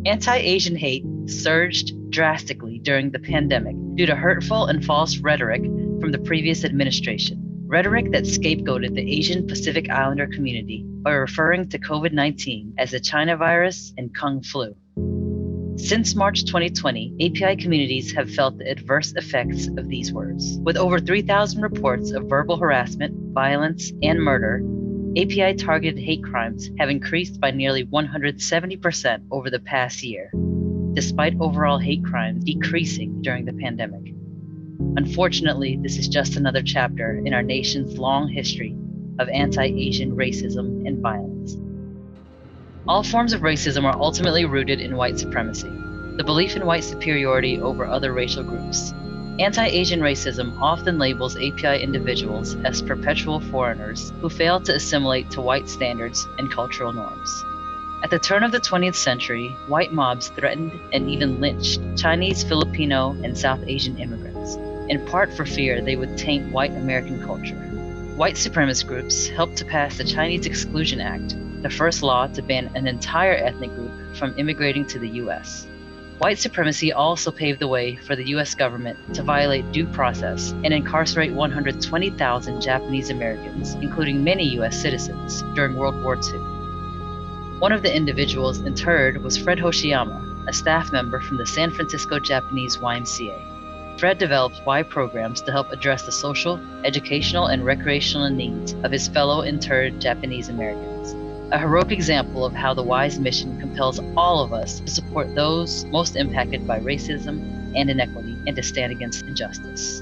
Anti-Asian hate surged drastically during the pandemic due to hurtful and false rhetoric from the previous administration. Rhetoric that scapegoated the Asian Pacific Islander community by referring to COVID-19 as the China virus and Kung flu. Since March 2020, API communities have felt the adverse effects of these words. With over 3,000 reports of verbal harassment, violence, and murder, API targeted hate crimes have increased by nearly 170% over the past year, despite overall hate crimes decreasing during the pandemic. Unfortunately, this is just another chapter in our nation's long history of anti-Asian racism and violence. All forms of racism are ultimately rooted in white supremacy, the belief in white superiority over other racial groups. Anti-Asian racism often labels API individuals as perpetual foreigners who fail to assimilate to white standards and cultural norms. At the turn of the 20th century, white mobs threatened and even lynched Chinese, Filipino, and South Asian immigrants, in part for fear they would taint white American culture. White supremacist groups helped to pass the Chinese Exclusion Act, the first law to ban an entire ethnic group from immigrating to the U.S. White supremacy also paved the way for the U.S. government to violate due process and incarcerate 120,000 Japanese Americans, including many U.S. citizens, during World War II. One of the individuals interred was Fred Hoshiyama, a staff member from the San Francisco Japanese YMCA. Fred developed Y programs to help address the social, educational, and recreational needs of his fellow interred Japanese Americans. A heroic example of how the Y's mission compels all of us to support those most impacted by racism and inequity and to stand against injustice.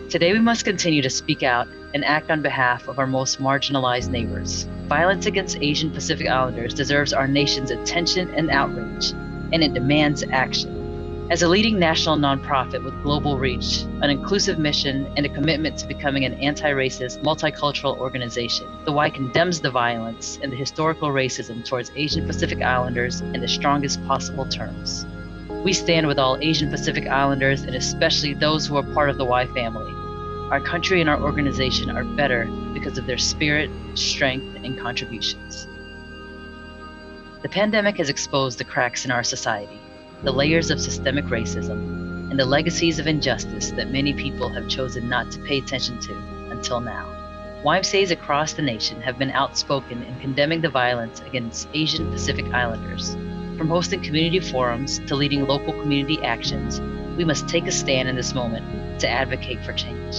Today we must continue to speak out and act on behalf of our most marginalized neighbors. Violence against Asian Pacific Islanders deserves our nation's attention and outrage, and it demands action. As a leading national nonprofit with global reach, an inclusive mission, and a commitment to becoming an anti-racist, multicultural organization, the Y condemns the violence and the historical racism towards Asian Pacific Islanders in the strongest possible terms. We stand with all Asian Pacific Islanders and especially those who are part of the Y family. Our country and our organization are better because of their spirit, strength, and contributions. The pandemic has exposed the cracks in our society, the layers of systemic racism, and the legacies of injustice that many people have chosen not to pay attention to until now. YMCAs across the nation have been outspoken in condemning the violence against Asian Pacific Islanders. From hosting community forums to leading local community actions, we must take a stand in this moment to advocate for change.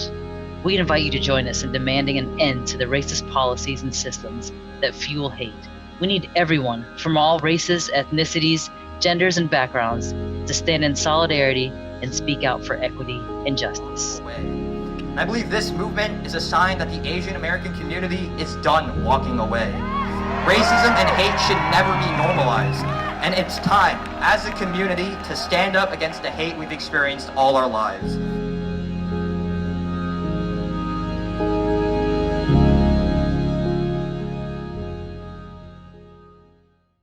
We invite you to join us in demanding an end to the racist policies and systems that fuel hate. We need everyone from all races, ethnicities, genders, and backgrounds to stand in solidarity and speak out for equity and justice. I believe this movement is a sign that the Asian American community is done walking away. Racism and hate should never be normalized, and it's time, as a community, to stand up against the hate we've experienced all our lives.